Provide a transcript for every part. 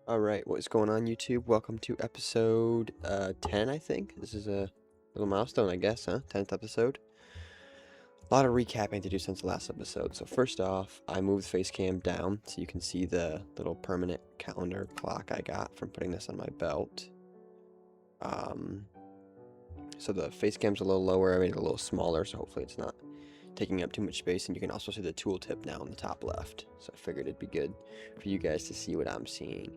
Alright, what is going on YouTube? Welcome to episode 10, I think. This is a little milestone, I guess, huh? 10th episode. A lot of recapping to do since the last episode. So first off, I moved the face cam down so you can see the little permanent calendar clock I got from putting this on my belt. So the face cam's a little lower, I made it a little smaller, so hopefully it's not taking up too much space, and you can also see the tooltip now on the top left. So I figured it'd be good for you guys to see what I'm seeing.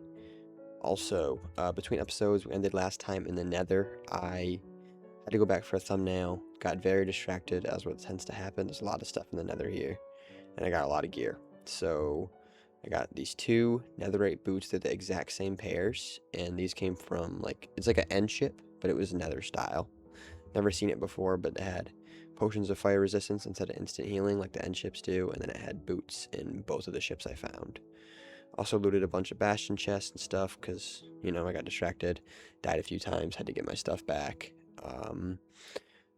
Also, between episodes, we ended last time in the nether. I had to go back for a thumbnail, got very distracted, as what tends to happen. There's a lot of stuff in the nether here, and I got a lot of gear. So, I got these two netherite boots. They're the exact same pairs, and these came from, it's like an end ship, but it was nether style. Never seen it before, but it had potions of fire resistance instead of instant healing, like the end ships do, and then it had boots in both of the ships I found. Also looted a bunch of bastion chests and stuff because, I got distracted, died a few times, had to get my stuff back.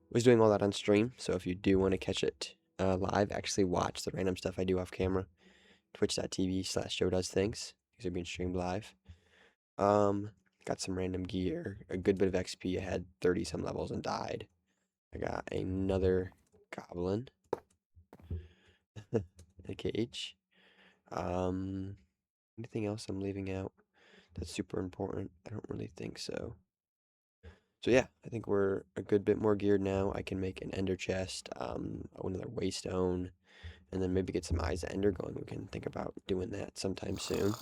Was doing all that on stream, so if you do want to catch it live, actually watch the random stuff I do off camera. Twitch.tv/showdoesthings. These are being streamed live. Got some random gear, a good bit of XP. I had 30 some levels and died. I got another goblin. A cage. Anything else I'm leaving out that's super important? I don't really think so. So yeah, I think we're a good bit more geared now. I can make an ender chest, another waystone, and then maybe get some eyes of ender going. We can think about doing that sometime soon.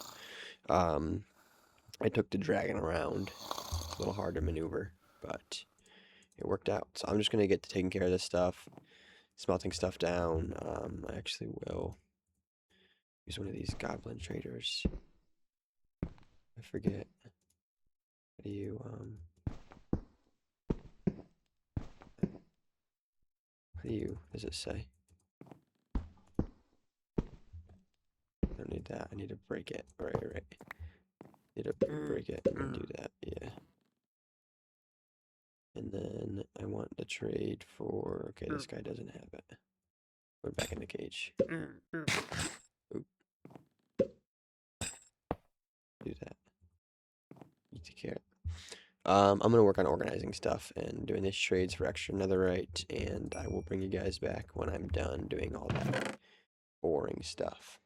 I took the dragon around. It's a little hard to maneuver, but it worked out. So I'm just gonna get to taking care of this stuff, smelting stuff down. I actually will use one of these goblin traders. I forget. How do you does it say? I don't need that. I need to break it. Right. Need to break it and do that. Yeah. And then I want the trade for. Okay, this guy doesn't have it. We're back in the cage. Oop. Do that. Eat the carrot. I'm gonna work on organizing stuff and doing these trades for extra netherite, and I will bring you guys back when I'm done doing all that boring stuff.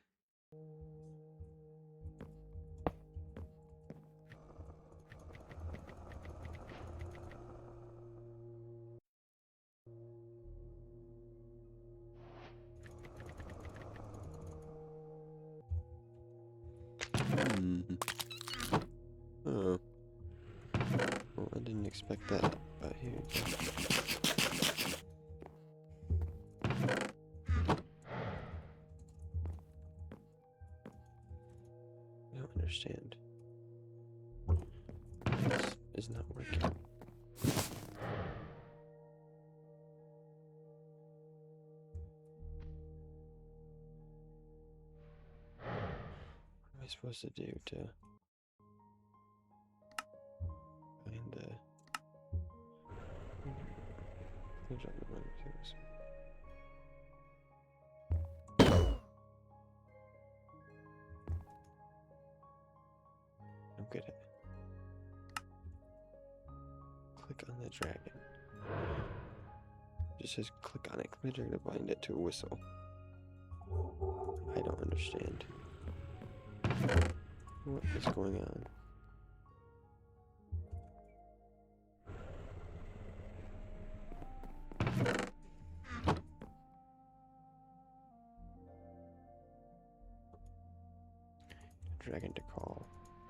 Oh. Well, I didn't expect that, but here you go. I don't understand. This is not working. How am I supposed to do to find the... I'm good at it. Click on the dragon. It just says click on it. Click on the dragon to bind it to a whistle. I don't understand. What is going on? Dragon to call.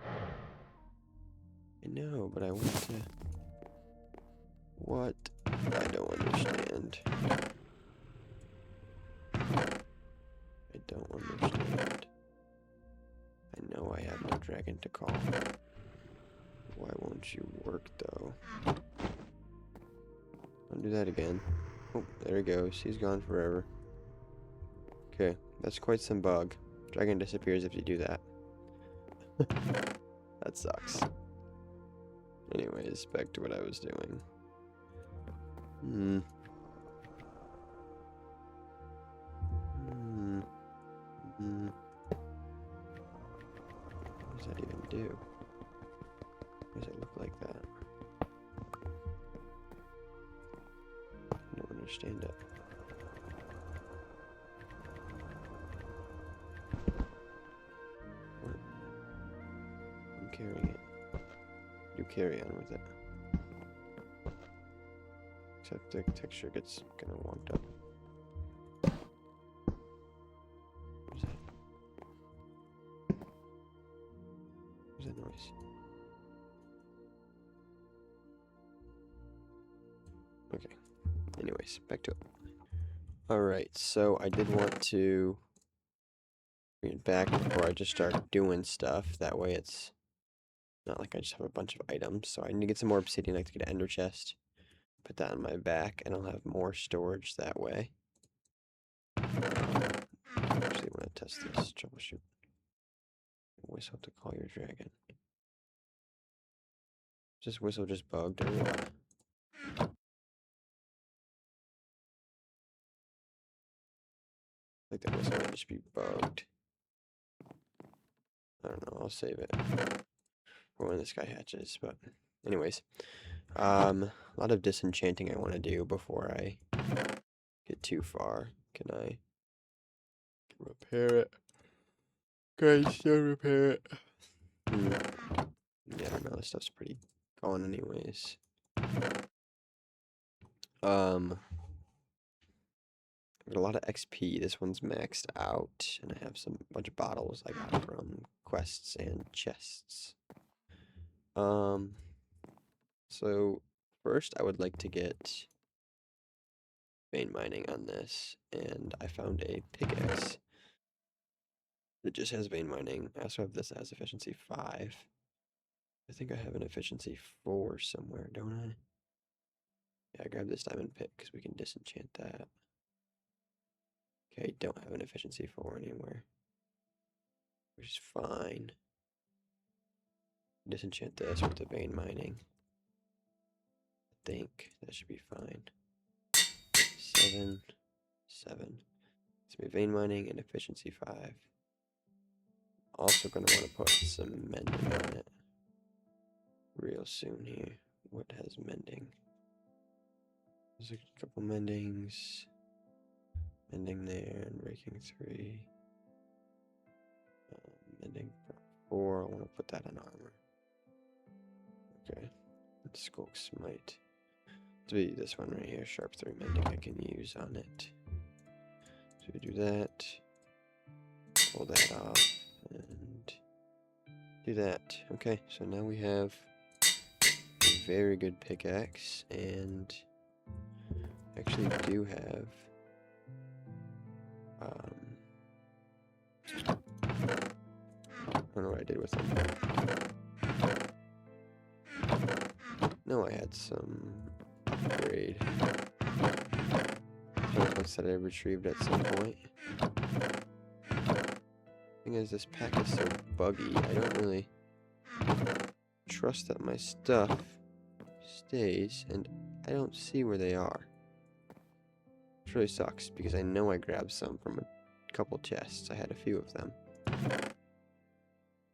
I know, but I want to... What? I don't understand. I don't understand. I know I have no dragon to call. Why won't you work, though? Don't do that again. Oh, there he goes. He's gone forever. Okay, that's quite some bug. Dragon disappears if you do that. That sucks. Anyways, back to what I was doing. does that even do? Why does it look like that? I don't understand it. What? I'm carrying it. You carry on with it. Except the texture gets kind of wonked up. What is that? What's that noise? Okay. Anyways, back to it. Alright, so I did want to bring it back before I just start doing stuff. That way it's not like I just have a bunch of items. So I need to get some more obsidian. I like to get an ender chest. Put that on my back, and I'll have more storage that way. Actually, want to test this. Troubleshoot. Whistle to call your dragon. Is this whistle just bugged or what? Like that whistle might just be bugged. I don't know. I'll save it for when this guy hatches. But anyways, a lot of disenchanting I want to do before I get too far. Can I repair it? Can I still repair it? Yeah, I don't know. This stuff's pretty gone anyways. I got a lot of XP. This one's maxed out, and I have some bunch of bottles I got from quests and chests. So first I would like to get vein mining on this, and I found a pickaxe that just has vein mining. I also have this that has efficiency 5. I think I have an efficiency 4 somewhere, don't I? Yeah, I grabbed this diamond pick because we can disenchant that. Okay, don't have an efficiency 4 anywhere, which is fine. Disenchant this with the vein mining. I think that should be fine. 7, 7. It's be vein mining and efficiency 5. Also gonna want to put some mending on it real soon here. What has mending? There's a couple mendings. Mending there and raking 3. Mending 4. I want to put that on armor. Okay. Skulk smite. To be this one right here, sharp 3 mending I can use on it. So we do that. Pull that off and do that. Okay, so now we have a very good pickaxe, and actually do have I don't know what I did with them. No, I had some upgrade tokens that I retrieved at some point. Thing is, this pack is so buggy. I don't really trust that my stuff stays, and I don't see where they are. Which really sucks, because I know I grabbed some from a couple chests. I had a few of them.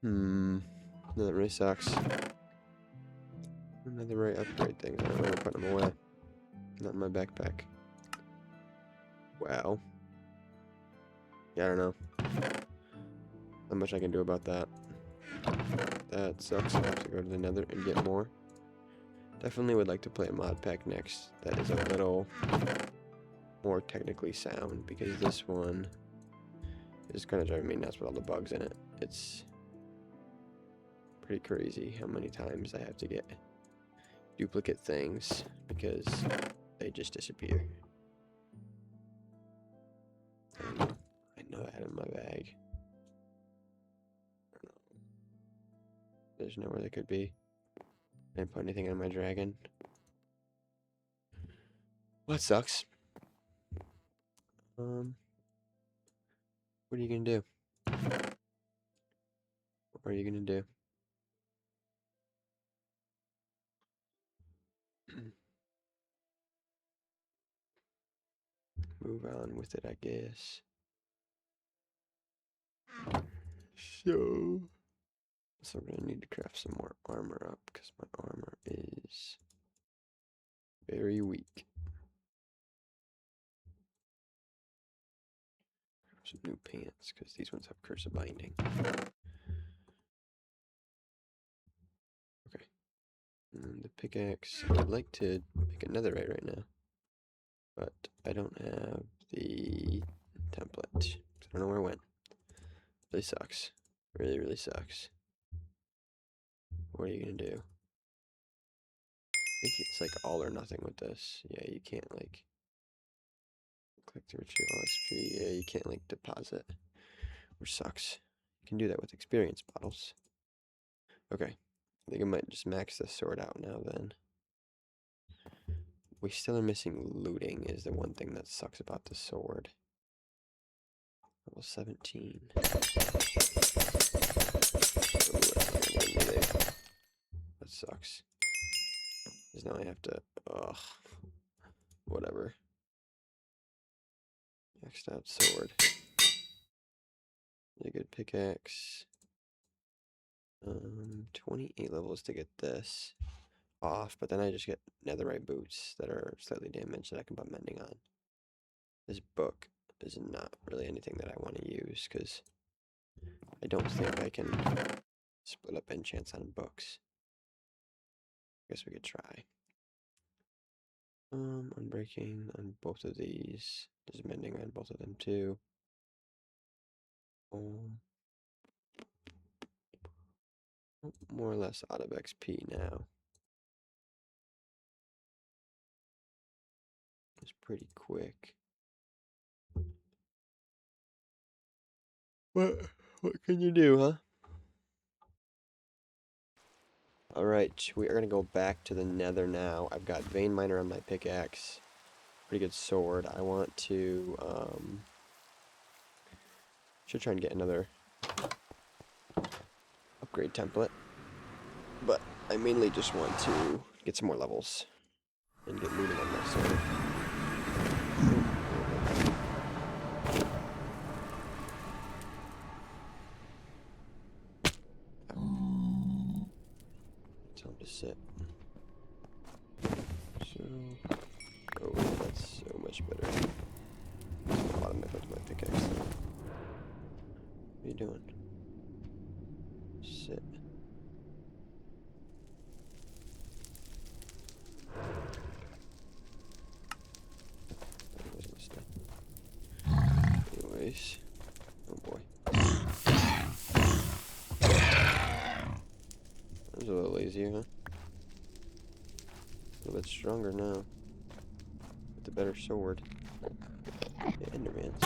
No, that really sucks. Not the right upgrade things. I don't remember putting them away. Not in my backpack. Wow. Yeah, I don't know. Not much I can do about that. That sucks. I have to go to the nether and get more. Definitely would like to play a mod pack next that is a little more technically sound, because this one is kind of driving me nuts with all the bugs in it. It's pretty crazy how many times I have to get duplicate things because they just disappear. I know I had it in my bag. I don't know. There's nowhere they could be. I didn't put anything on my dragon. Well, that sucks. What are you gonna do? What are you gonna do? Move on with it, I guess. So So I'm gonna need to craft some more armor up because my armor is very weak. Some new pants because these ones have curse of binding. Okay. And the pickaxe, I'd like to pick a netherite right now, but I don't have the template. I don't know where it went. Really sucks. Really, really sucks. What are you gonna do? I think it's like all or nothing with this. Yeah, you can't like click to retrieve all XP. Yeah, you can't like deposit, which sucks. You can do that with experience bottles. Okay, I think I might just max this sword out now then. We still are missing looting is the one thing that sucks about the sword. Level 17. Ooh, that's not gonna get me there. That sucks. Because now I have to, ugh, whatever. Maxed out sword. Really good pickaxe. 28 levels to get this off, but then I just get netherite boots that are slightly damaged that I can put mending on. This book is not really anything that I want to use because I don't think I can split up enchants on books. I guess we could try. Unbreaking on both of these. There's mending on both of them too. More or less out of XP now. It's pretty quick. What can you do, huh? Alright, we are going to go back to the nether now. I've got vein miner on my pickaxe. Pretty good sword. I want to, should try and get another upgrade template. But I mainly just want to get some more levels and get looting on my sword. Tell him to sit. So, oh, that's so much better. There's a lot of effort to my pickaxe. What are you doing? Sit. That wasn't a step. Anyways, oh boy. That was a little easier, huh? A little bit stronger now. With the better sword. Yeah, Endermans.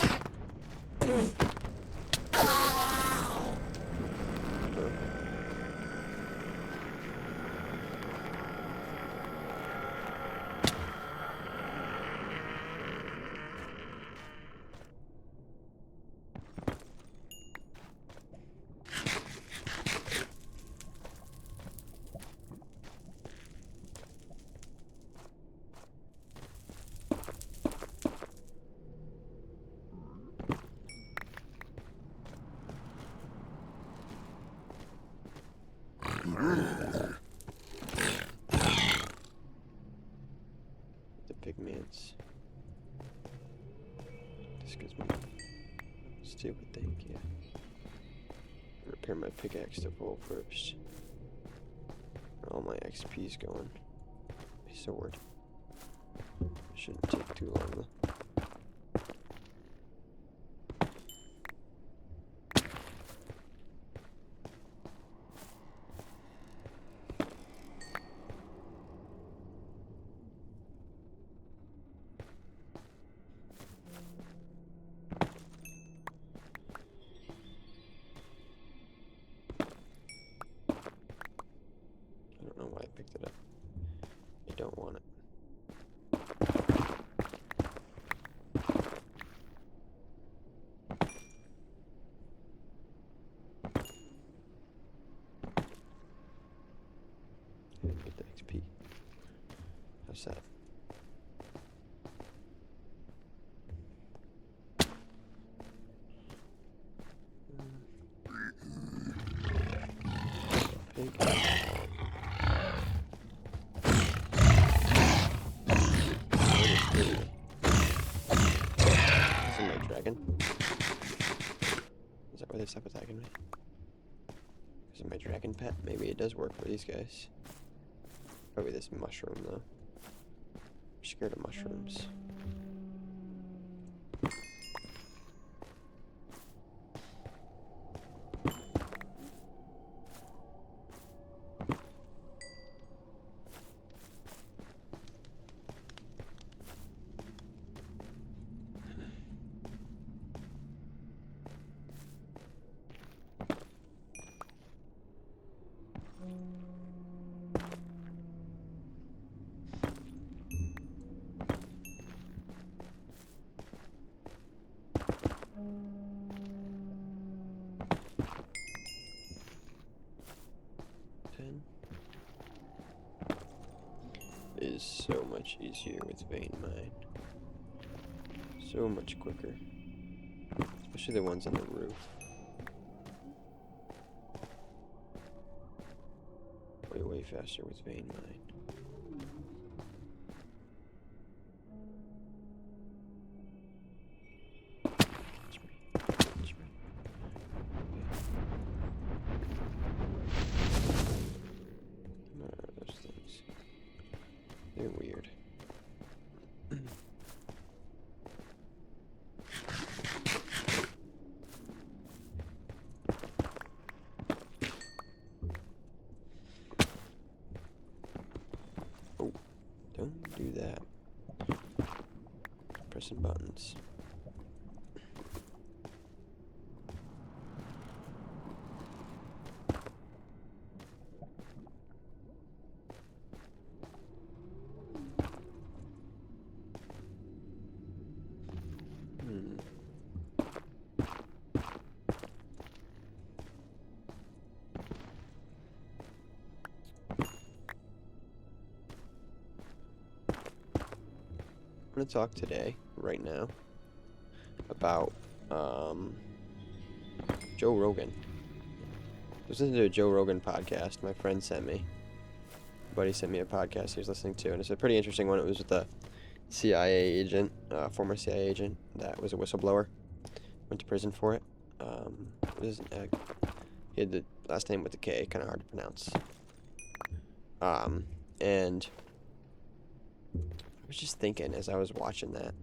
The pigments. This gives me a stupid thing, yeah. Repair my pickaxe to full first. Where all my XP's going. My sword. Shouldn't take too long though. I don't know why I picked it up. I don't want it. I didn't get the XP. How's that? pig. Is it my dragon? Is that why they stop attacking me? Is it my dragon pet? Maybe it does work for these guys. Probably this mushroom though. I'm scared of mushrooms. Is so much easier with vein mine. So much quicker. Especially the ones on the roof. Way faster with vein mine. What are those things? They're weird. Oh, don't do that. Pressing buttons. I'm going to talk today, right now, about Joe Rogan. I was listening to a Joe Rogan podcast my friend sent me. My buddy sent me a podcast he was listening to, and it's a pretty interesting one. It was with a CIA agent, former CIA agent that was a whistleblower. Went to prison for it. He had the last name with a K, kind of hard to pronounce. And I was just thinking as I was watching that,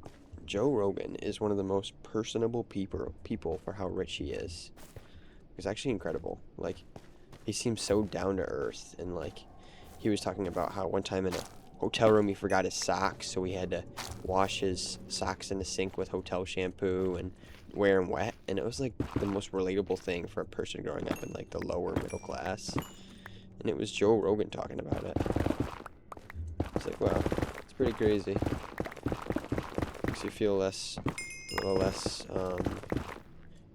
Joe Rogan is one of the most personable people for how rich he is. It's actually incredible. Like, he seems so down to earth, and like, he was talking about how one time in a hotel room he forgot his socks, so he had to wash his socks in the sink with hotel shampoo and wear them wet, and it was like the most relatable thing for a person growing up in like the lower middle class. And it was Joe Rogan talking about it. It's like, wow, it's pretty crazy. Makes you feel a little less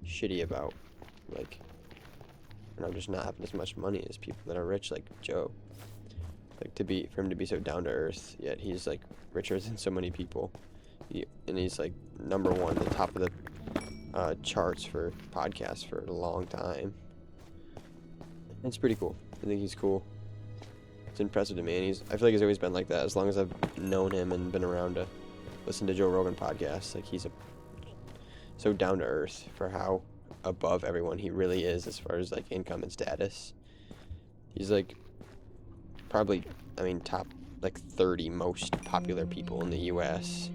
shitty about, like, just not having as much money as people that are rich, like Joe. Like, for him to be so down to earth, yet he's like richer than so many people. And he's like number one, the top of the charts for podcasts for a long time. It's pretty cool. I think he's cool. It's impressive to me, and I feel like he's always been like that as long as I've known him and been around to listen to Joe Rogan podcasts. Like, he's so down to earth for how above everyone he really is as far as like income and status. He's like probably, top like 30 most popular people in the US.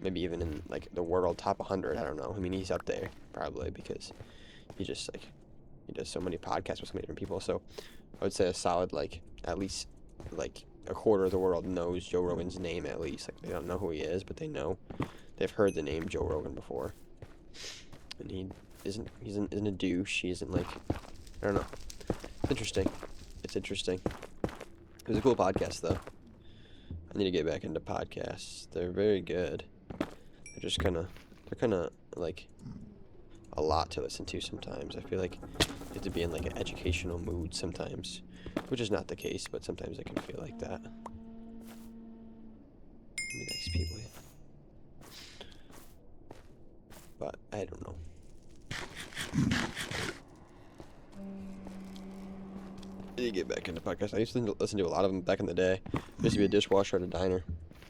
Maybe even in like the world, top 100. I don't know. He's up there probably because he just like, he does so many podcasts with so many different people. So I would say a solid, like, at least like a quarter of the world knows Joe Rogan's name at least. Like, they don't know who he is, but they've heard the name Joe Rogan before. And he isn't a douche. He isn't like, I don't know. It's interesting. It was a cool podcast though. I need to get back into podcasts. They're very good. They're just kind of like a lot to listen to sometimes. I feel like you have to be in like an educational mood sometimes, which is not the case, but sometimes I can feel like that. Maybe nice people here. But I don't know. I need to get back into podcasts. I used to listen to a lot of them back in the day. I used to be a dishwasher at a diner,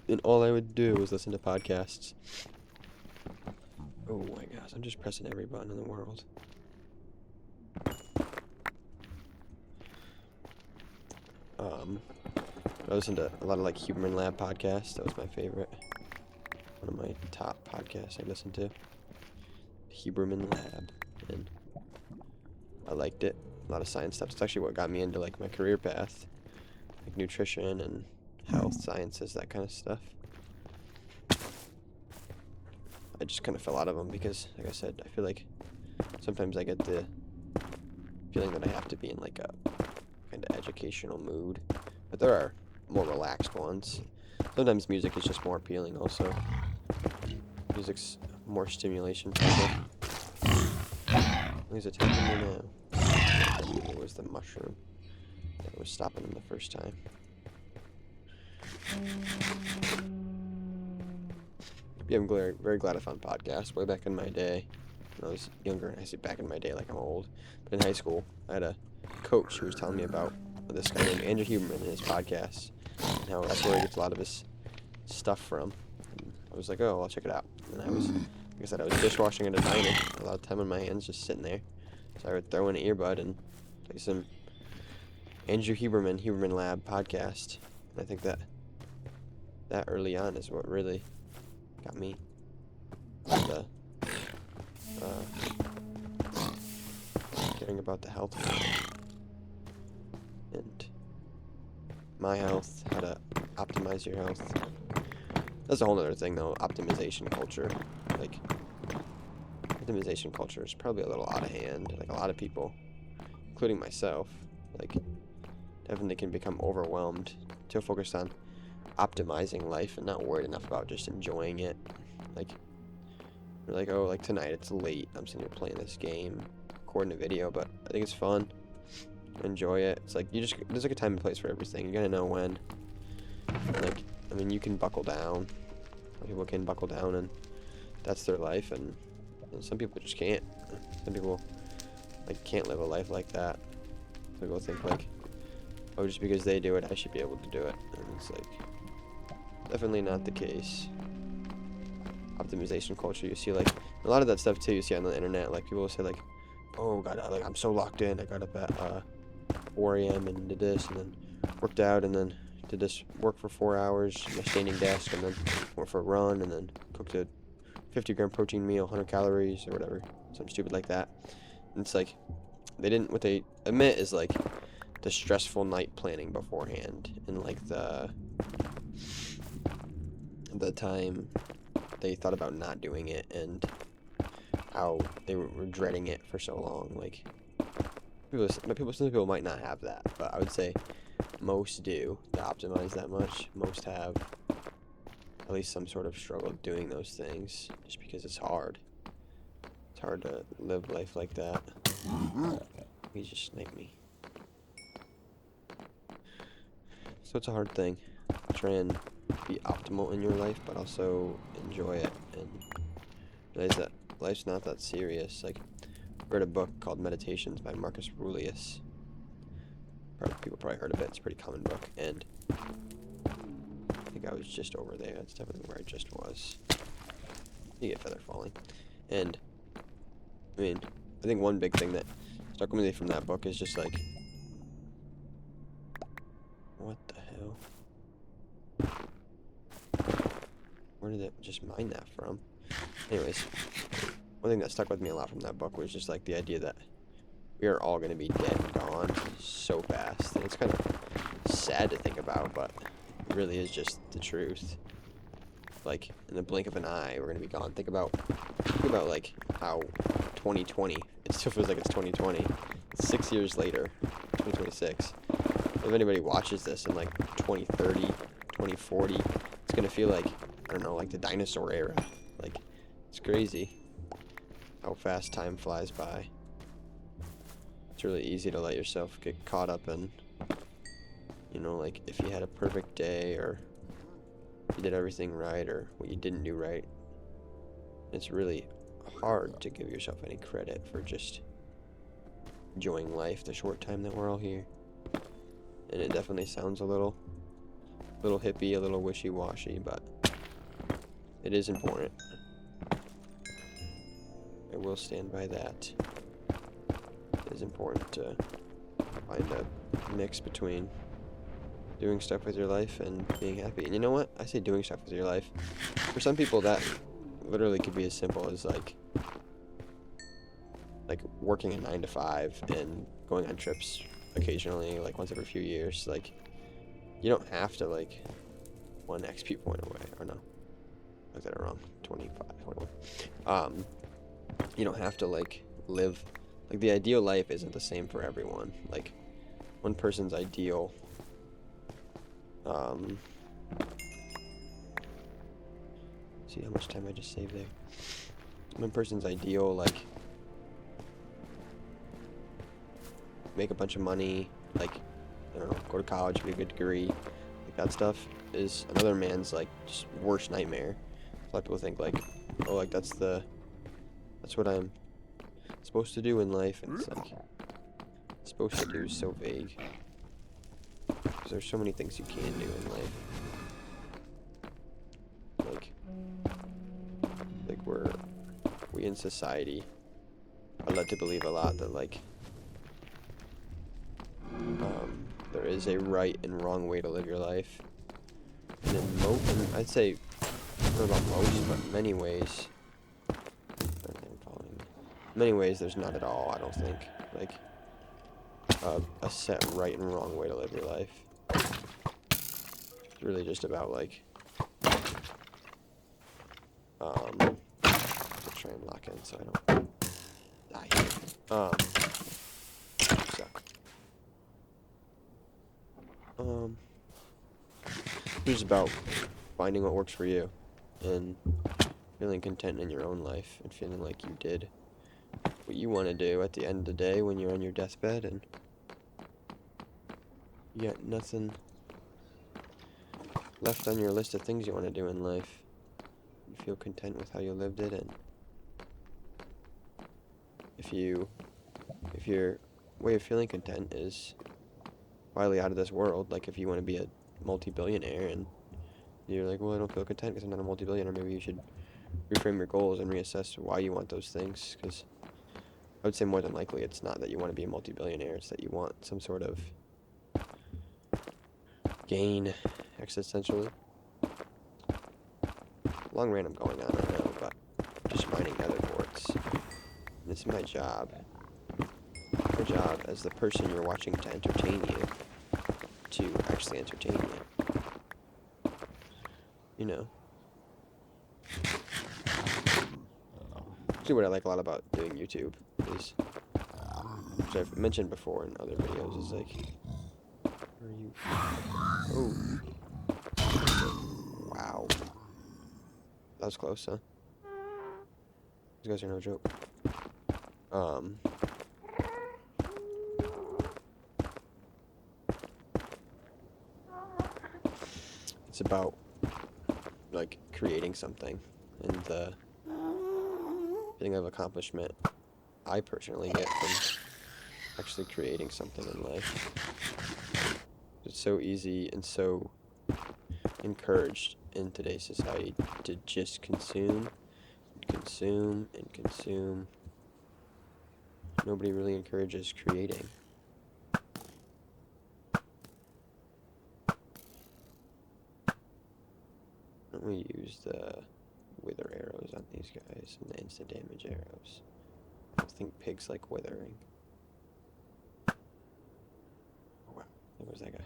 and all I would do was listen to podcasts. Oh my gosh, I'm just pressing every button in the world. I listened to a lot of like Huberman Lab podcasts. That was my favorite. One of my top podcasts I listened to. Huberman Lab, and I liked it. A lot of science stuff. It's actually what got me into like my career path, like nutrition and health sciences, that kind of stuff. I just kind of fell out of them because, like I said, I feel like sometimes I get the feeling that I have to be in like a kind of educational mood, but there are more relaxed ones. Sometimes music is just more appealing also. Music's more stimulation type of. He's attacking me now. It was the mushroom that was stopping him the first time. Yeah, I'm very glad I found podcasts. Way back in my day, when I was younger, I say back in my day like I'm old, but in high school, I had a coach who was telling me about this guy named Andrew Huberman and his podcasts, and how that's where he gets a lot of his stuff from. And I was like, oh, I'll check it out. And I was, like I said, I was dishwashing at a diner, a lot of time on my hands just sitting there. So I would throw in an earbud and play some Andrew Huberman Lab podcast. And I think that early on is what really got me the caring about the health and my health, how to optimize your health. That's a whole other thing though, optimization culture. Like, optimization culture is probably a little out of hand. Like, a lot of people, including myself, like, definitely can become overwhelmed, too focused on optimizing life and not worried enough about just enjoying it. Like, you're like, oh, like tonight it's late, I'm sitting here playing this game, recording a video, but I think it's fun. Enjoy it. It's like, there's like a time and place for everything. You gotta know when. Like, I mean, you can buckle down. Some people can buckle down and that's their life, and some people just can't. Some people like can't live a life like that. Some people think like, oh, just because they do it, I should be able to do it. And it's like, definitely not the case. Optimization culture, you see like a lot of that stuff too. You see on the internet, like people will say like, oh god, like I'm so locked in. I got up at 4 a.m. and did this, and then worked out, and then did this work for 4 hours at my standing desk, and then went for a run, and then cooked a 50-gram protein meal, 100 calories or whatever, something stupid like that. And it's like, what they admit is like the stressful night planning beforehand, and like the time they thought about not doing it, and how they were dreading it for so long. Like, some people might not have that, but I would say most do. To optimize that much, most have at least some sort of struggle doing those things, just because it's hard. It's hard to live life like that. He just sniped me. So it's a hard thing. Try and be optimal in your life, but also enjoy it and realize that life's not that serious. Like, I read a book called Meditations by Marcus Aurelius. People probably heard of it. It's a pretty common book, and I think I was just over there. That's definitely where I just was. You get feather falling. And, I mean, I think one big thing that stuck with me from that book is just like, what the hell? Where did it just mine that from? Anyways, one thing that stuck with me a lot from that book was just like the idea that we are all going to be dead and gone so fast. And it's kind of sad to think about, but it really is just the truth. Like, in the blink of an eye, we're going to be gone. Think about like how 2020, it still feels like it's 2020. 6 years later, 2026. If anybody watches this in like 2030, 2040, it's going to feel like, I don't know, like the dinosaur era. Like, it's crazy how fast time flies by. It's really easy to let yourself get caught up in, you know, like if you had a perfect day, or you did everything right, or what you didn't do right. It's really hard to give yourself any credit for just enjoying life the short time that we're all here. and it definitely sounds a little hippie, a little wishy-washy, but it is important. I will stand by that. It is important to find a mix between doing stuff with your life and being happy. And you know what? I say doing stuff with your life. For some people, that literally could be as simple as like working a 9 to 5 and going on trips occasionally, like once every few years. Like, you don't have to like 1 XP point away, or no, I got it wrong. 25, 21. You don't have to like live like the ideal life isn't the same for everyone. Like one person's ideal see how much time I just saved there. One person's ideal, like make a bunch of money, like I don't know, go to college, get a good degree, like that stuff is another man's like just worst nightmare. A lot of people think like, oh, like that's what I'm supposed to do in life, and it's like supposed to do is so vague. Because there's so many things you can do in life. Like we in society are led to believe a lot that like there is a right and wrong way to live your life. And in I'd say, I don't know about most, but in many ways, there's not at all, I don't think. Like, a set right and wrong way to live your life. It's really just about, like, I'll try and lock in so I don't die. It's about finding what works for you and feeling content in your own life and feeling like you did what you want to do at the end of the day when you're on your deathbed and you got nothing left on your list of things you want to do in life. You feel content with how you lived it, and if your way of feeling content is wildly out of this world, like if you want to be a multi-billionaire and you're like, well, I don't feel content because I'm not a multi-billionaire, maybe you should reframe your goals and reassess why you want those things. Because I would say more than likely it's not that you want to be a multi-billionaire, it's that you want some sort of gain existentially. Long rant I'm going on, I know, but just mining nether quartz. And it's my job as the person you're watching to entertain you, to actually entertain you. You know. Actually, what I like a lot about doing YouTube is, which I've mentioned before in other videos, is like, where are you? Oh. Wow. That was close, huh? These guys are no joke. It's about, like, creating something, and the feeling of accomplishment I personally get from actually creating something in life. It's so easy and so encouraged in today's society to just consume and consume and consume. Nobody really encourages creating. Why don't we use the wither arrows on these guys and the instant damage arrows? I don't think pigs like withering. Oh wow, there was that guy.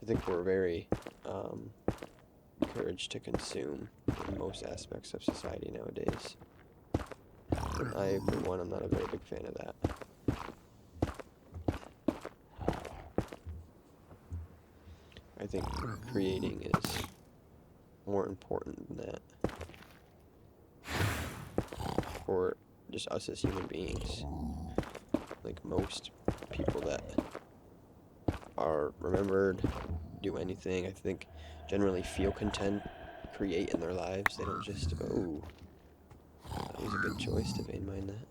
I think we're very encouraged to consume in most aspects of society nowadays. I, for one, I'm not a very big fan of that. I think creating is more important than that for just us as human beings. Like most people that are remembered, do anything, I think generally feel content, create in their lives. They don't just go, ooh, that was a good choice to vein mine that.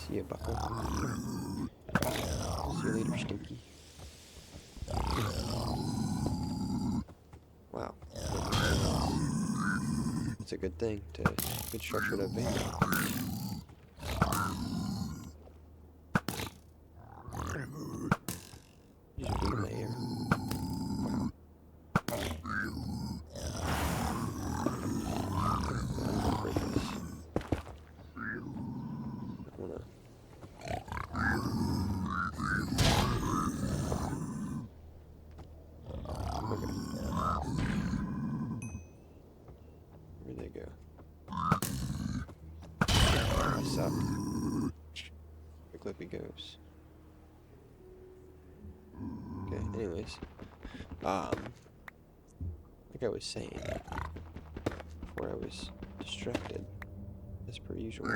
See you, Buckle. See you later, Stinky. Wow. It's a good thing to good structure to base. Just beat in my ear. Wow. I'm gonna break this. I wanna. Okay. Where'd they go? I suck. Quick Lippy goes. Okay, anyways. Like I was saying, before I was distracted, as per usual,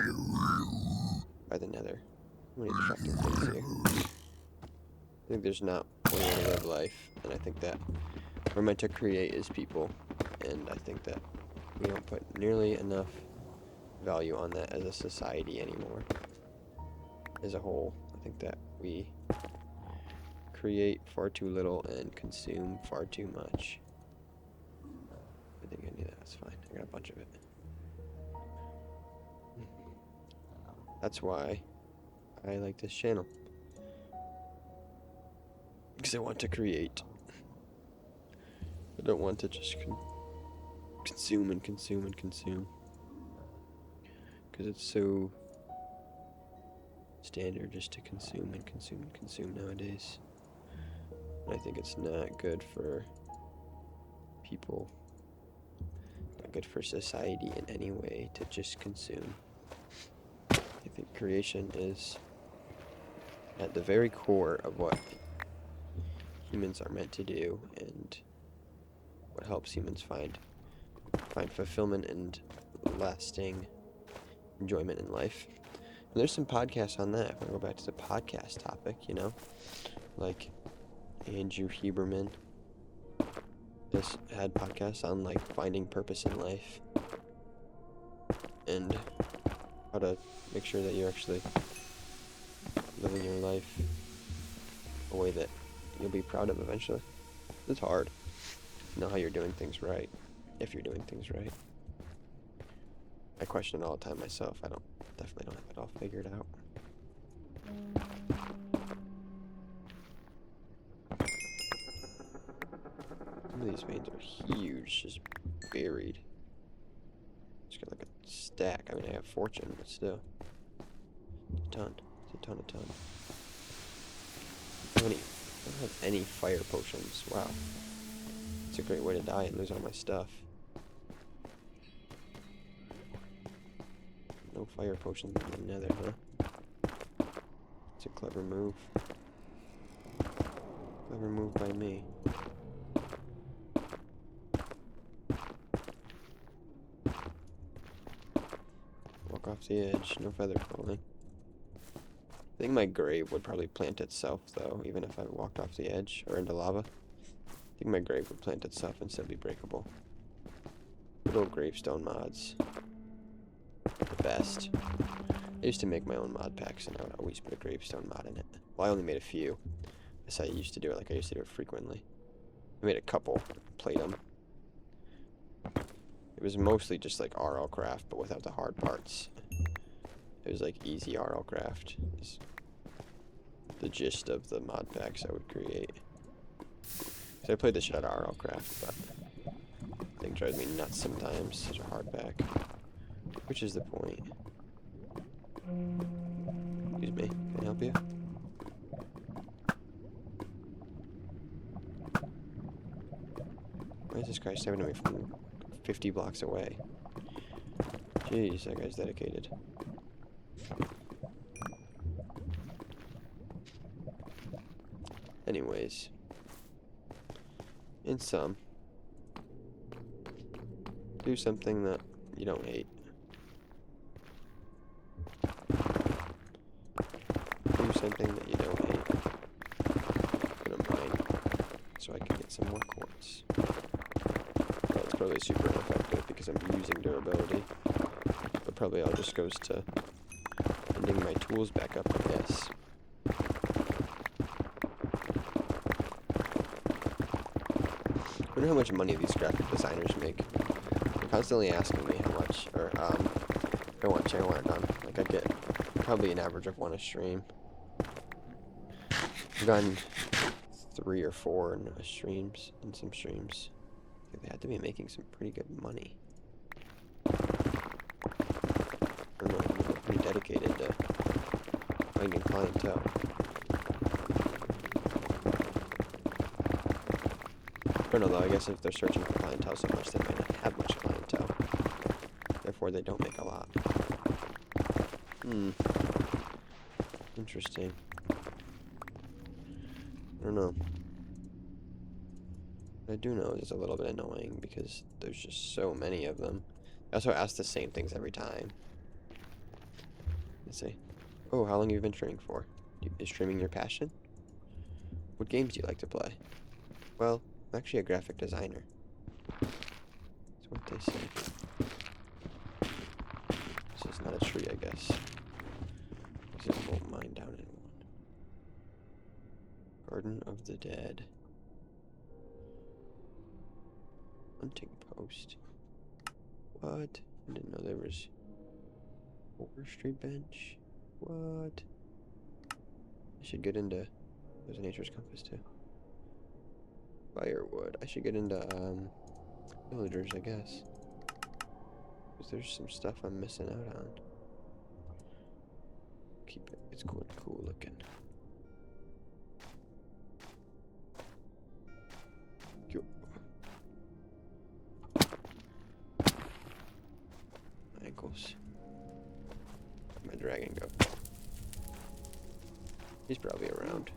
by the nether. How many distracting things here? I think there's not one way to live life, and I think that we're meant to create as people, and I think that we don't put nearly enough value on that as a society anymore. As a whole, I think that we create far too little and consume far too much. I think I need that. That's fine. I got a bunch of it. That's why I like this channel. Because I want to create. I don't want to just consume and consume and consume. Because it's so standard just to consume and consume and consume nowadays. And I think it's not good for people, not good for society in any way to just consume. I think creation is at the very core of what humans are meant to do, and what helps humans find fulfillment and lasting enjoyment in life. And there's some podcasts on that. If I go back to the podcast topic, you know, like Andrew Huberman has had podcasts on like finding purpose in life and how to make sure that you're actually living your life a way that you'll be proud of eventually. It's hard to know how you're doing things right, if you're doing things right. I question it all the time myself. I definitely don't have it all figured out. Some of these veins are huge, just buried. Just got like a stack. I mean, I have fortune, but still. It's a ton. It's a ton. I don't have any fire potions. Wow. It's a great way to die and lose all my stuff. No fire potions in the nether, huh? It's a clever move. Clever move by me. Walk off the edge, no feather falling. I think my grave would probably plant itself, though, even if I walked off the edge or into lava. I think my grave would plant itself and still be breakable. Good old gravestone mods. The best. I used to make my own mod packs, and I would always put a gravestone mod in it. Well, I only made a few. That's how I used to do it, like I used to do it frequently. I made a couple, played them. It was mostly just like RL craft, but without the hard parts. It was like easy RL craft. It's the gist of the mod packs I would create. So I played the shit out of RL craft, but the thing drives me nuts sometimes. Such a hard pack. Which is the point. Excuse me, can I help you? Why is this guy stabbing at me from 50 blocks away? Jeez, that guy's dedicated. Anyways. In sum, do something that you don't hate. Do something that you don't hate. I'm gonna mine so I can get some more quartz. Well, it's probably super ineffective because I'm using durability. But probably all just goes to Ending my tools back up, I guess. I wonder how much money these graphic designers make. They're constantly asking me how much, or if I want channel art done. Like I get probably an average of one a stream. I've gotten 3 or 4 in some streams. They had to be making some pretty good money. I don't know, they're pretty dedicated to finding clientele. I don't know though, I guess if they're searching for clientele so much, they might not have much clientele. Therefore, they don't make a lot. Interesting. I don't know. What I do know is it's a little bit annoying because there's just so many of them. I also ask the same things every time. They say, oh, how long have you been streaming for? Is streaming your passion? What games do you like to play? Well, I'm actually a graphic designer. That's what they say. This is not a tree, I guess. This is a whole mine down in one. Garden of the Dead. Hunting post. What? I didn't know there was forestry bench. What? I should get into. There's a nature's compass too. Firewood. I should get into villagers, I guess. Because there's some stuff I'm missing out on. Keep it. It's cool looking. Yo. My ankles. Where'd my dragon go? He's probably around.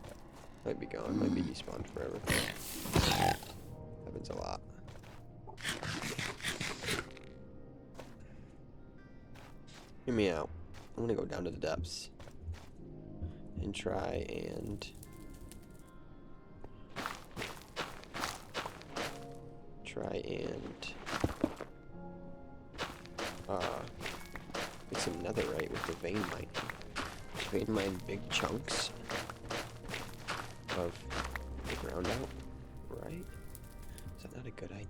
Might be gone. Might be despawned forever. Happens a lot. Hear me out. I'm gonna go down to the depths and try and get some netherite with the vein mining. Vein mine big chunks of the ground out, right? Is that not a good idea?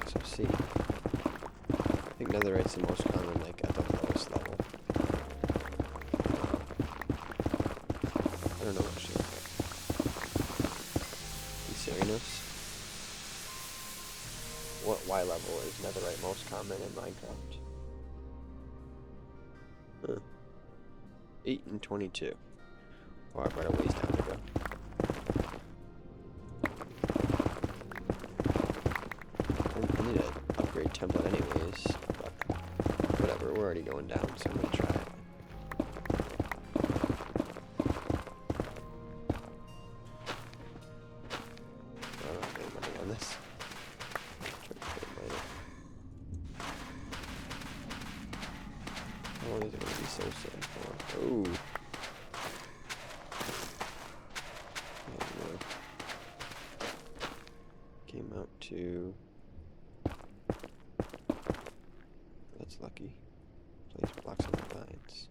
So see, I think netherite's the most common, like at the lowest level. I don't know actually. In serious? What Y level is netherite most common in Minecraft? 8 and 22. Oh, I've got a ways down to go. I need to upgrade template anyways, but whatever, we're already going down, so I'm gonna try it. I don't have any money on this. How long is it gonna be so sad for? Ooh. Came out to. That's lucky. Place blocks on the lines.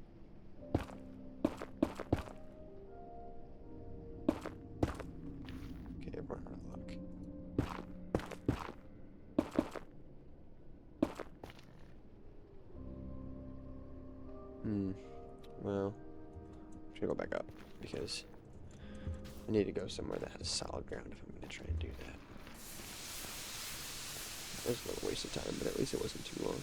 Okay, everyone out of luck. Well, I'm gonna go back up because I need to go somewhere that has solid ground if I'm gonna try and do that. It was a little waste of time, but at least it wasn't too long.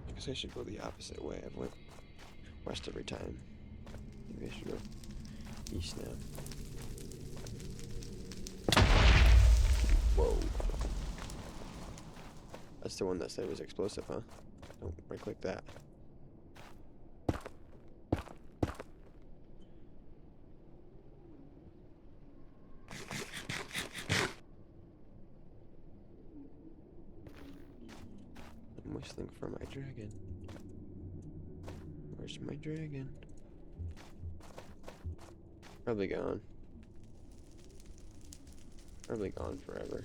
I guess I should go the opposite way. I've went west every time. Maybe I should go east now. Whoa. That's the one that said it was explosive, huh? Don't right-click that. Whistling for my dragon. Where's my dragon? Probably gone. Probably gone forever.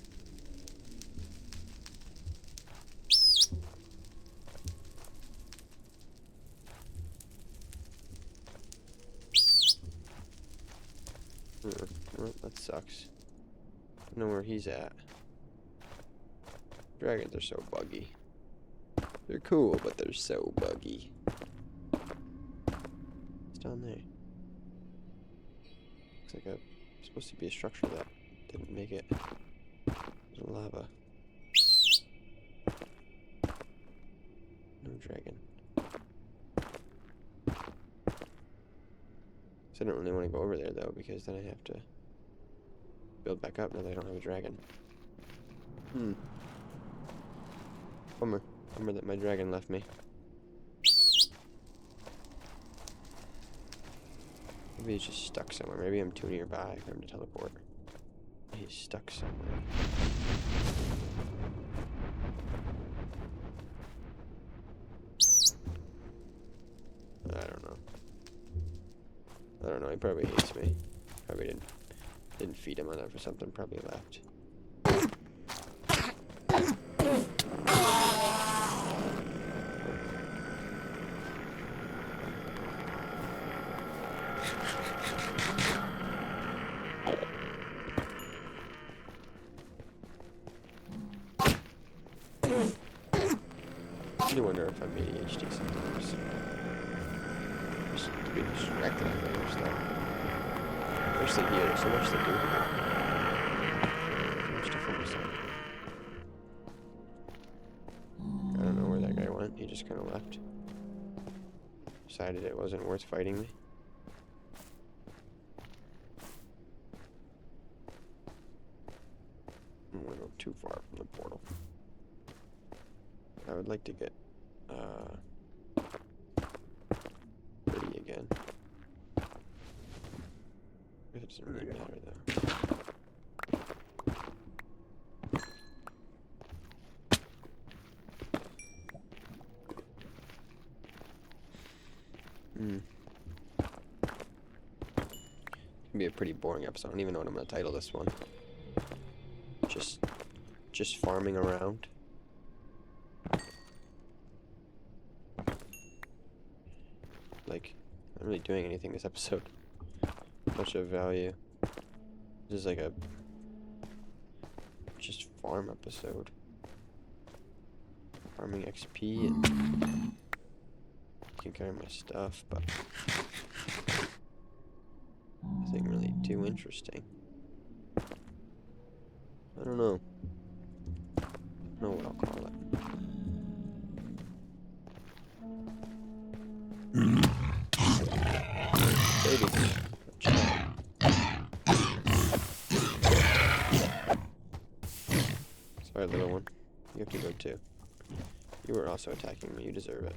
Well, that sucks. I don't know where he's at. Dragons are so buggy. They're cool, but they're so buggy. It's down there. Looks like supposed to be a structure that didn't make it. There's lava. No dragon. So I don't really want to go over there though, because then I have to build back up now that I don't have a dragon. Bummer. Bummer that my dragon left me. Maybe he's just stuck somewhere. Maybe I'm too nearby for him to teleport. He's stuck somewhere. I don't know. I don't know. He probably hates me. Probably didn't feed him enough or something. Probably left. I do wonder if I'm ADHD sometimes. Just to be distracted on other stuff. Especially here, there's so much to do here. So much to focus on. I don't know where that guy went. He just kind of left. Decided it wasn't worth fighting me. I'm gonna go too far from the portal. I would like to get 30 again. It doesn't really matter though. It's gonna be a pretty boring episode. I don't even know what I'm gonna title this one. Just farming around. Like, I'm not really doing anything this episode. Much of value. This is like a just farm episode. Farming XP and taking care of my stuff, but nothing really too interesting. I don't know. I don't know what I'll call it. Baby. Sorry, little one. You have to go too. You were also attacking me. You deserve it.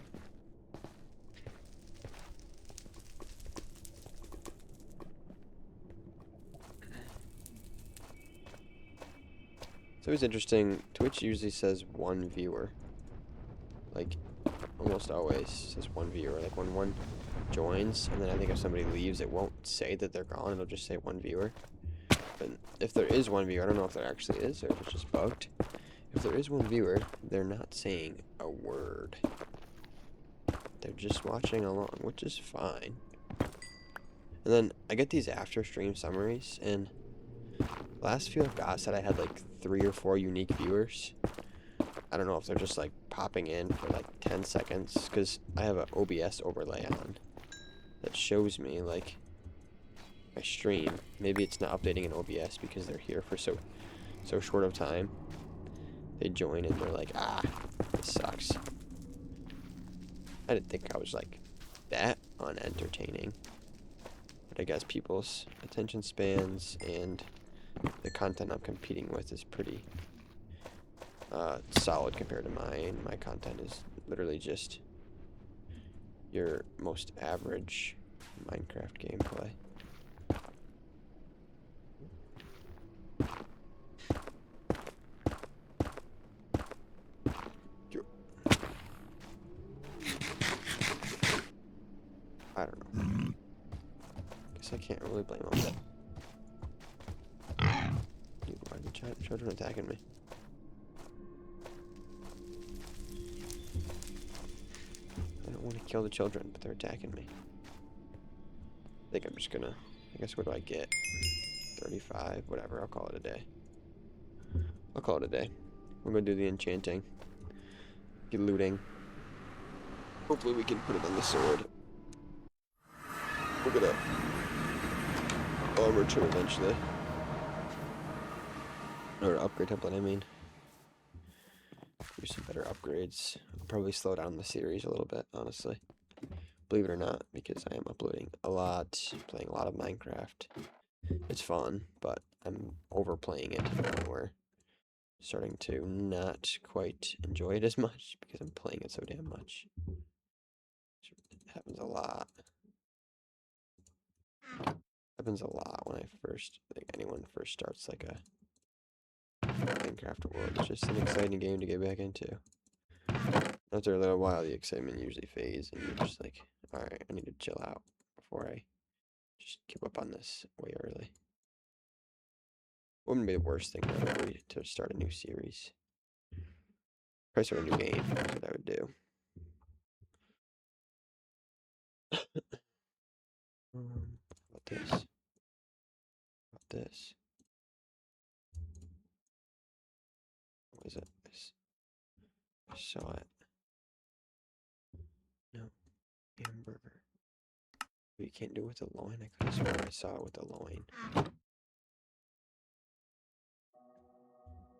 It's always interesting. Twitch usually says 1 viewer. Like, almost always says 1 viewer. Like, when one joins, and then I think if somebody leaves, it won't say that they're gone. It'll just say 1 viewer. But if there is 1 viewer, I don't know if there actually is, or if it's just bugged. If there is 1 viewer, they're not saying a word. They're just watching along, which is fine. And then I get these after stream summaries, and last few I've got said I had like 3 or 4 unique viewers. I don't know if they're just like popping in for like 10 seconds, because I have an OBS overlay on that shows me like my stream. Maybe it's not updating in OBS because they're here for so short of time. They join and they're like, ah, this sucks. I didn't think I was like that unentertaining. But I guess people's attention spans and the content I'm competing with is pretty solid compared to mine. My content is literally just your most average Minecraft gameplay. guess I can't really blame him. Dude, why are the children attacking me? I don't want to kill the children, but they're attacking me. I think I'm just gonna... I guess what do I get? 35, whatever, I'll call it a day. I'll call it a day. We're gonna do the enchanting. Get looting. Hopefully we can put it on the sword. We're gonna armor trim eventually. Or upgrade template, I mean. Do some better upgrades. I'll probably slow down the series a little bit, honestly. Believe it or not, because I am uploading a lot, playing a lot of Minecraft. It's fun, but I'm overplaying it to the point where I'm starting to not quite enjoy it as much because I'm playing it so damn much. It happens a lot. Happens a lot when I think anyone first starts like a Minecraft world. It's just an exciting game to get back into. After a little while, the excitement usually fades, and you're just like, alright, I need to chill out before I just give up on this way early. Wouldn't be the worst thing ever to start a new series. Probably start a new game, that's what I would do. About this? About this? What is it? I saw it. No. Hamburger. But you can't do it with the loin? I could have sworn I saw it with the loin.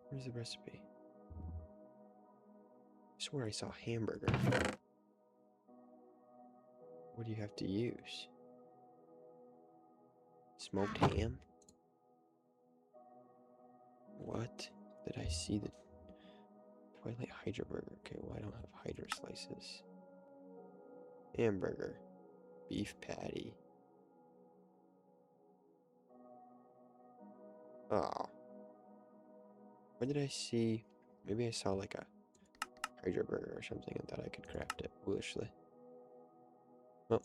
Where's the recipe? I swear I saw hamburger. What do you have to use? Smoked ham? What? Did I see the Twilight Hydra burger? Okay, well I don't have Hydra slices. Hamburger. Beef patty. Oh. Where did I see? Maybe I saw like a Hydra burger or something and thought I could craft it foolishly. Well,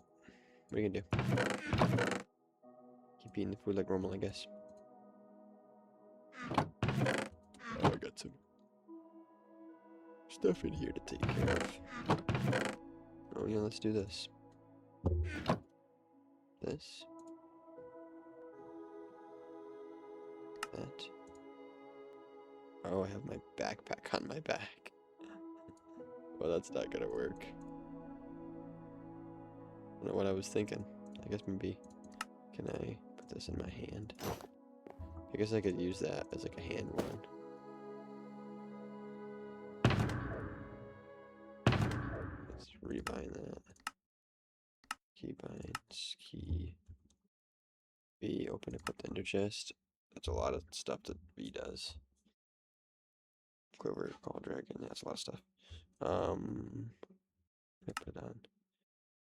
what are you gonna do? Keep eating the food like normal, I guess. Oh, I got some stuff in here to take care of. Oh yeah, let's do this. This. That. Oh, I have my backpack on my back. Well, that's not gonna work. I don't know what I was thinking. I guess maybe, can I put this in my hand? I guess I could use that as like a hand one. Let's rebind that. Keybinds, key. V, open equip the ender chest. That's a lot of stuff that V does. Quiver, call dragon, yeah, that's a lot of stuff. I put on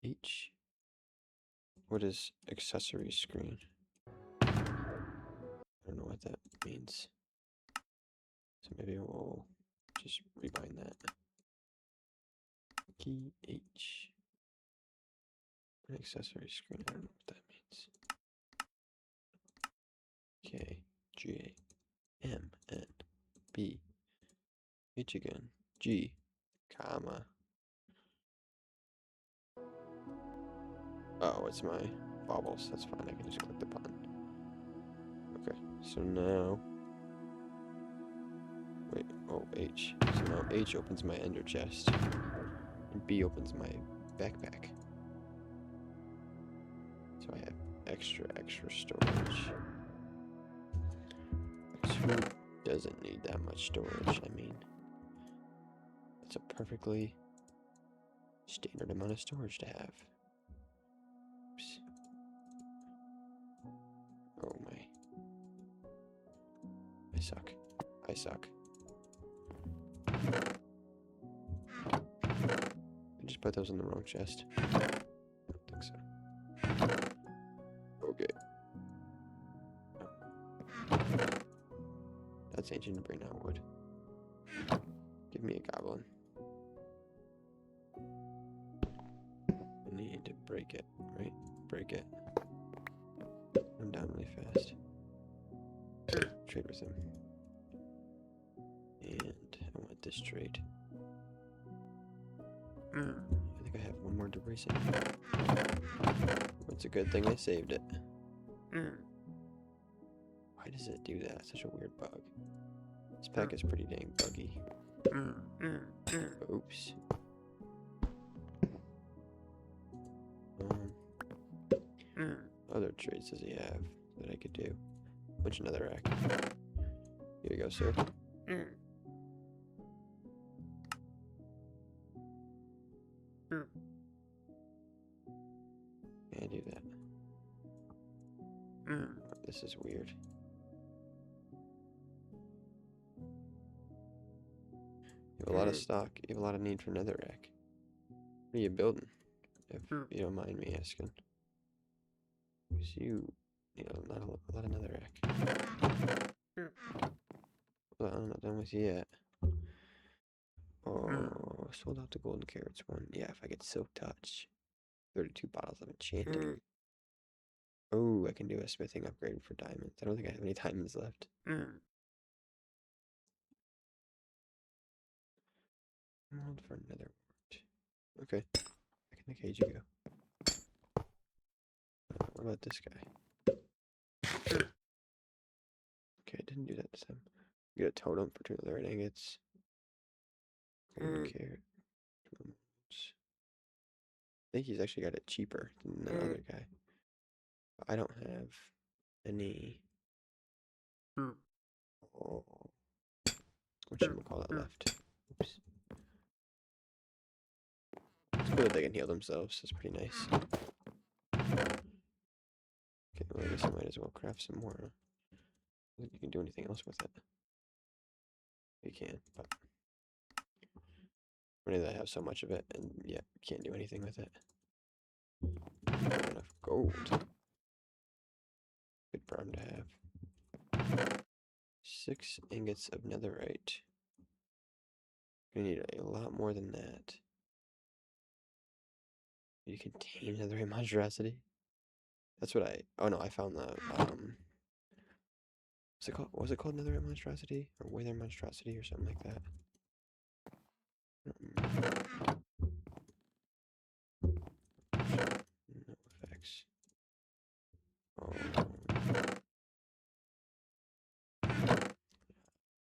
H. What is accessory screen? I don't know what that means. So maybe we'll just rebind that. Key H. An accessory screen, I don't know what that means. K, G, M, N, B, H again, G, comma. Oh, it's my baubles. That's fine. I can just click the button. Okay, so now. Wait, oh, H. So now H opens my ender chest. And B opens my backpack. So I have extra storage. Who doesn't need that much storage? I mean, it's a perfectly standard amount of storage to have. Oops. Oh my. I suck. I suck. I just put those in the wrong chest. I don't think so. Okay. That's ancient brain out wood. Give me a goblin. I need to break it, right? Break it. I'm down really fast. Trade with him. And I want this trade. I think I have one more debris saved. It's a good thing I saved it. Why does it do that? Such a weird bug. This pack is pretty dang buggy. Oops. Other trades does he have that I could do? Which another rack? Here you go, sir. Can't do that. Oh, this is weird. You have a lot of stock. You have a lot of need for another rack. What are you building? If you don't mind me asking. Because you know, not a lot of nether rack. Well, I'm not done with you yet. Oh, sold out the golden carrots one. Yeah, if I get silk touch. 32 bottles of enchanting. Oh, I can do a smithing upgrade for diamonds. I don't think I have any diamonds left. Hold for another word. Okay, back in the cage you go. What about this guy? Okay, I didn't do that this time. Get a totem for 2 other ingots. Golden carrot. I think he's actually got it cheaper than the other guy. But I don't have any. Oh, whatchamacallit left. Oops. It's cool that they can heal themselves. That's pretty nice. Okay, well, I guess I might as well craft some more. I don't think you can do anything else with it. You can, but funny that I have so much of it, and yeah, can't do anything with it. Not enough gold. Good problem to have. 6 ingots of netherite. We need a lot more than that. You can tame netherite monstrosity. That's what I. Oh no, I found the. What's it called? What was it called? Netherite monstrosity or wither monstrosity or something like that. No effects. Oh.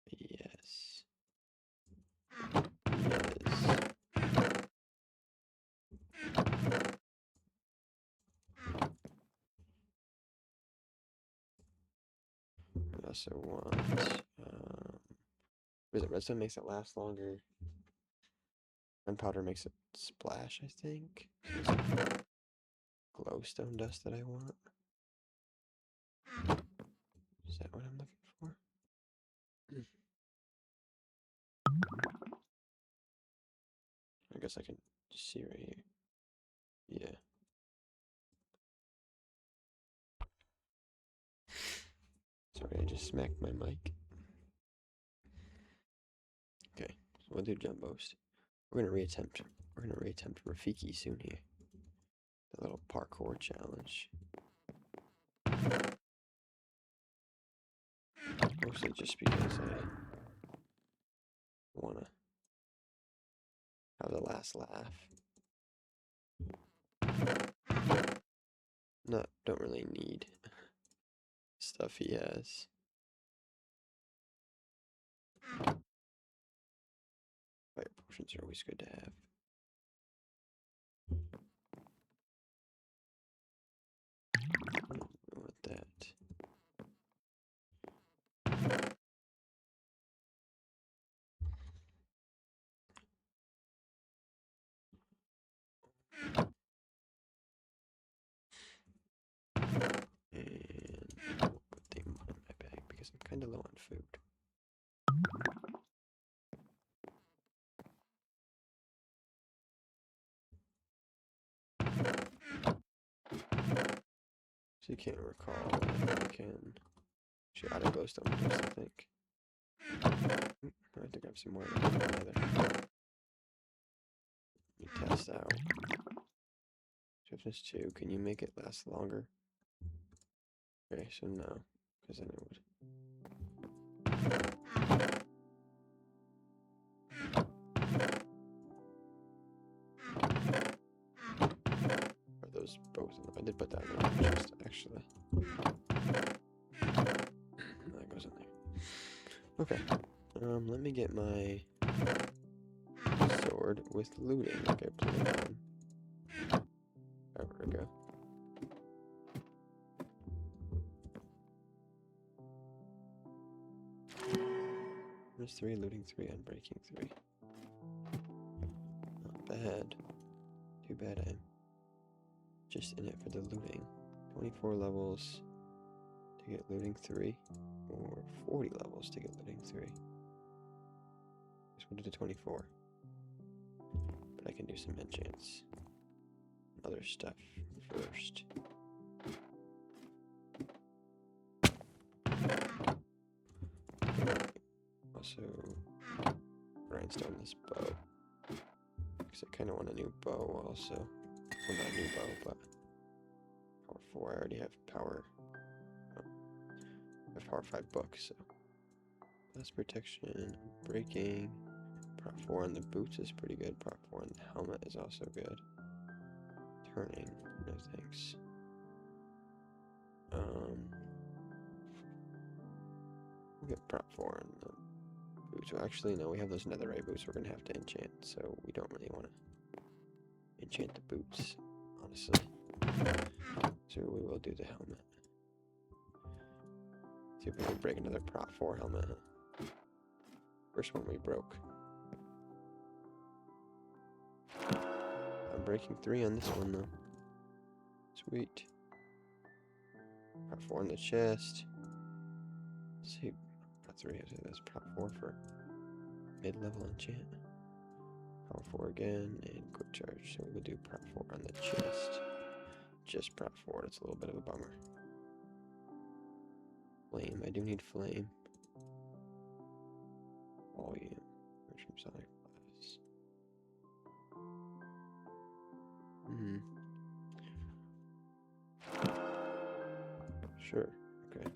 Yes. Yes. I also want. What is it? Redstone makes it last longer. Gunpowder makes it splash, I think. Glowstone dust that I want. Is that what I'm looking for? I guess I can see right here. Yeah. Sorry, I just smacked my mic. Okay, so we'll do jump boost. We're gonna reattempt Rafiki soon here. The little parkour challenge. Mostly just because I wanna have the last laugh. Don't really need stuff he has. Fire potions are always good to have. I want that. And put them in my bag because I'm kind of low on food. So you can't recall if I can. She auto glowstone dust, I think. I have to grab some more. Let me test out. Swiftness 2. Can you make it last longer? Okay, so no, because then it would. Are those both in I did put that in the chest, actually. That goes in there. Okay. Let me get my sword with looting. Okay, put it on. Wherever to go. There's 3, looting 3, unbreaking 3. Not bad. Too bad I'm just in it for the looting. 24 levels to get looting 3, or 40 levels to get looting 3. Guess we'll do the 24. But I can do some enchants and other stuff first. Also, grindstone this bow. Because I kind of want a new bow also. Well, not a new bow, but power 4. I already have power. I have power 5 books, so. Less protection, breaking. Prop 4 on the boots is pretty good. Prop 4 on the helmet is also good. Turning, no thanks. We'll get prop 4 on the boots. Well, actually, no, we have those netherite boots we're going to have to enchant, so we don't really want to enchant the boots, honestly. So we will do the helmet. See if we can break another prop 4 helmet. First one we broke. I'm breaking 3 on this one though. Sweet. Prop 4 on the chest. Let's see. Prop 3 has this. Prop 4 for mid-level enchant. Power 4 again, and quick charge. So we'll do prop 4 on the chest. Just prop 4. That's a little bit of a bummer. Flame. I do need flame. Volume. Mushroom sonic blast. Sure. Okay. I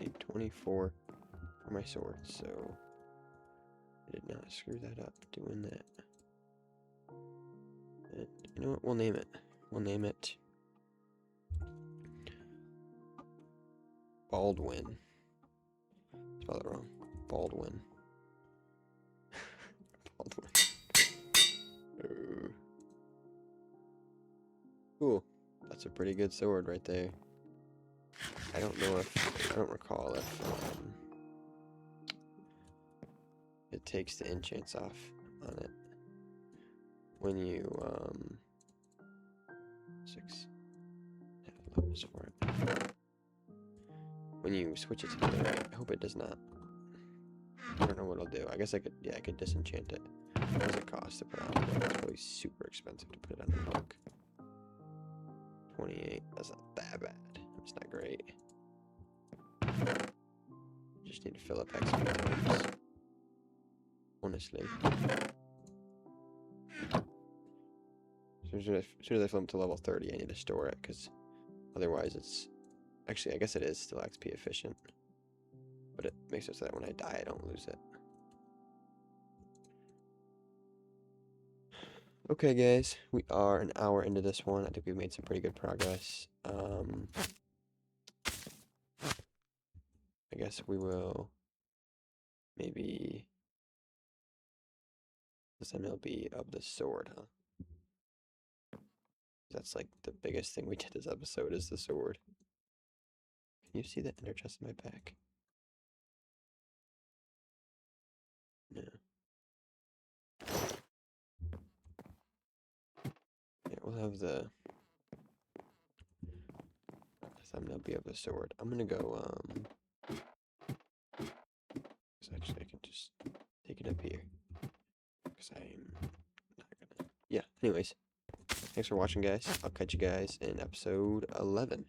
need 24 for my sword, so I did not screw that up doing that. And you know what? We'll name it. We'll name it Baldwin. Spell it wrong. Baldwin. Baldwin. Cool. That's a pretty good sword right there. I don't recall if it takes the enchants off on it when you 6 levels for it. When you switch it to the right, I hope it does not. I don't know what it'll do. I guess I could disenchant it. What does it cost to put on the book? It's probably super expensive to put it on the book. 28. That's not that bad. It's not great. Just need to fill up XP times. Honestly. As soon as I fill them to level 30, I need to store it, because otherwise it's... Actually, I guess it is still XP efficient. But it makes it so that when I die, I don't lose it. Okay, guys. We are an hour into this one. I think we've made some pretty good progress. I guess we will maybe this MLB of the sword, huh? That's like the biggest thing we did this episode is the sword. Can you see the ender chest in my back? No. Yeah, we'll have the thumbnail be of the sword. I'm gonna go, actually I can just take it up here. Because I'm not gonna... Yeah, anyways. Thanks for watching, guys. I'll catch you guys in episode 11.